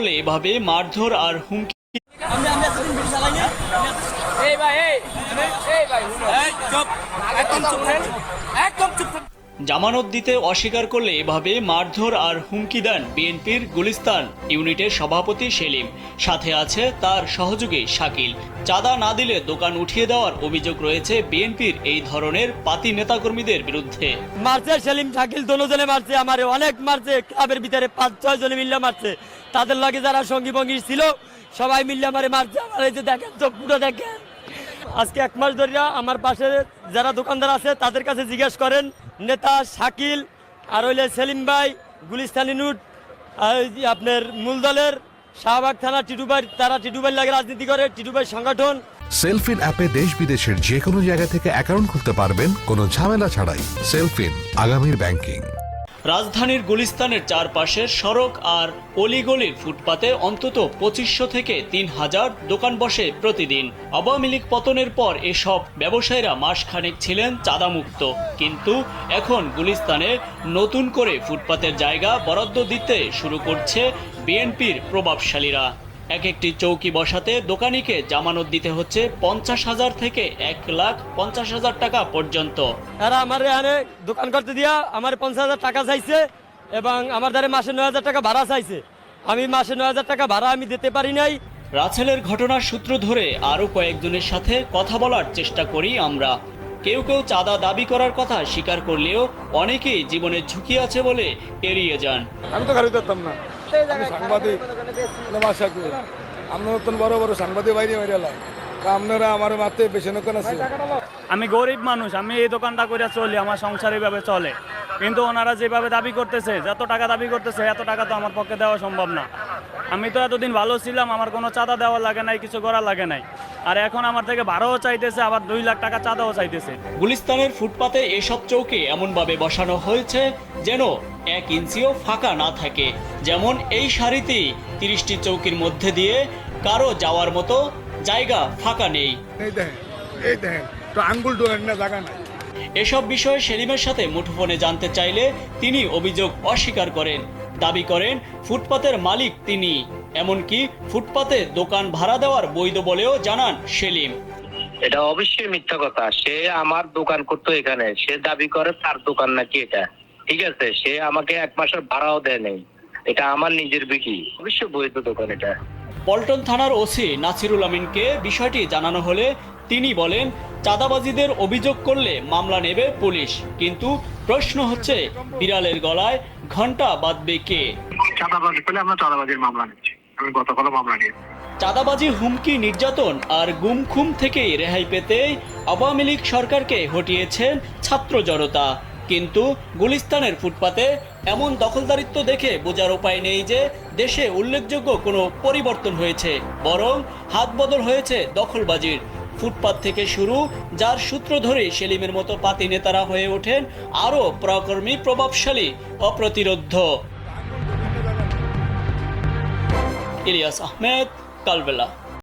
করলে এভাবে মারধর আর হুমকি জামানত দিতে অস্বীকার করলে এভাবে মারধর আর হুমকি দেন বিএনপির গুলিস্তান ইউনিটের সভাপতি সেলিম। সাথে আছে তার সহযোগী শাকিল। চাঁদা না দিলে দোকান উঠিয়ে দেওয়ার অভিযোগ রয়েছে বিএনপির এই ধরনের পাতি নেতাকর্মীদের বিরুদ্ধে। মারছে সেলিম শাকিল দোনোজনে মারছে, আমার অনেক মারছে, ক্লাবের ভিতরে 5-6 জনে মিল্লা মারছে। তাদের লগে যারা সঙ্গী ভঙ্গী ছিল সবাই মিল্লা মারে মারছে। আমার এই যে দেখেন চোখ পুরো দেখেন। আজকে 1 মাস ধরে আমার পাশে যারা দোকানদার আছে তাদের কাছে জিজ্ঞেস করেন, নেতা শাকিল আর হইলে সেলিম ভাই গুলিস্তান ইউনিট আর আপনার মূল দলের শাহবাগ থানা টিটুবাই, তারা টিটুবাই লাগে রাজনীতি করে, টিটুবাই সংগঠন। সেলফিন অ্যাপে দেশ বিদেশের যে কোনো জায়গা থেকে অ্যাকাউন্ট খুলতে পারবেন কোনো ঝামেলা ছাড়াই। সেলফিন, আগামীর ব্যাংকিং। রাজধানীর গুলিস্তানের চারপাশের সড়ক আর অলিগলির ফুটপাতে অন্তত 2500 থেকে 3000 দোকান বসে প্রতিদিন। আওয়ামী লীগ পতনের পর এসব ব্যবসায়ীরা মাসখানেক ছিলেন চাঁদামুক্ত, কিন্তু এখন গুলিস্তানে নতুন করে ফুটপাতের জায়গা বরাদ্দ দিতে শুরু করছে বিএনপির প্রভাবশালীরা। এক একটি চৌকি বসাতে দোকানিকে জামানত দিতে হচ্ছে 50,000 থেকে 1,50,000 টাকা পর্যন্ত। এরা আমার এখানে দোকান করতে দিয়া আমার 50,000 টাকা চাইছে এবং আমার দ্বারা মাসে 9,000 টাকা ভাড়া চাইছে। আমি মাসে 9,000 টাকা ভাড়া আমি দিতে পারি নাই। রাছেলের ঘটনার সূত্র ধরে আরও কয়েকজনের সাথে কথা বলার চেষ্টা করি আমরা। কেউ কেউ চাঁদা দাবি করার কথা স্বীকার করলেও অনেকেই জীবনের ঝুঁকি আছে বলে এড়িয়ে যান। আমি তো গাড়ি ধরতাম না, সাংবাদিক আমরা নতুন বড় বড় সাংবাদিক বাইরে বাইরে এলাম, আপনারা আমার মাত্র বেশি নতুন আছে। আমি গরিব মানুষ, আমি এই দোকানটা করে চলি, আমার সংসার এইভাবে চলে, কিন্তু ওনারা যেভাবে দাবি করতেছে, যত টাকা দাবি করতেছে এত টাকা তো আমার পক্ষে দেওয়া সম্ভব না। আমি তো এতদিন ভালো ছিলাম, আমার কোনো চাঁদা দেওয়া লাগে নাই, কিছু করা লাগে নাই, আর এখন আমার থেকে ভাড়াও চাইতেছে, আবার 2 লাখ টাকা চাঁদাও চাইতেছে। গুলিস্তানের ফুটপাতে এসব চৌকি এমনভাবে বসানো হয়েছে যেন 1 ইঞ্চিও ফাঁকা না থাকে। যেমন এই সারিতেই 30টি চৌকির মধ্যে দিয়ে কারো যাওয়ার মতো জায়গা ফাঁকা নেই। এই দেখেন তো আঙ্গুল ডোলেন না, জায়গা নাই। এসব বিষয়ে সেলিমের সাথে মুঠোফোনে জানতে চাইলে তিনি অভিযোগ অস্বীকার করেন। দাবি করেন ফুটপাতের মালিক তিনি, এমনকি ফুটপাতে দোকান ভাড়া দেওয়ার বৈধ বলেও জানান সেলিম। এটা অবশ্যই মিথ্যা কথা। সে আমার দোকান করতো এখানে, সে দাবি করে তার দোকান নাকি এটা, ঠিক আছে। সে আমাকে 1 মাসের ভাড়াও দেয় নাই, এটা আমার নিজের বিক্রি, অবশ্যই বৈধ দোকান এটা। পল্টন থানার ওসি নাসিরুল আমিনকে বিষয়টি জানানো হলে তিনি বলেন, চাঁদাবাজিদের অভিযোগ করলে মামলা নেবে পুলিশ, কিন্তু প্রশ্ন হচ্ছে বিড়ালের গলায় ঘন্টা বাঁধবে কে? চাঁদাবাজি পেলে আমরা চাঁদাবাজির মামলা নিচ্ছি, আমি গতকাল মামলা নিয়েছি। চাঁদাবাজি, হুমকি, নির্যাতন আর গুম খুম থেকেই রেহাই পেতে আওয়ামী লীগ সরকারকে হটিয়েছেন ছাত্র জনতা। কিন্তু গুলিস্তানের ফুটপাতে এমন দখলদারিত্ব দেখে বোঝার উপায় নেই যে দেশে উল্লেখযোগ্য কোনো পরিবর্তন হয়েছে, বরং হাত বদল হয়েছে দখলবাজির। ফুটপাত থেকে শুরু, যার সূত্র ধরে সেলিমের মতো পাতি নেতারা হয়ে ওঠেন আরও প্রকর্মী, প্রভাবশালী, অপ্রতিরোধ্য। ইলিয়াস আহমেদ, কালবেলা।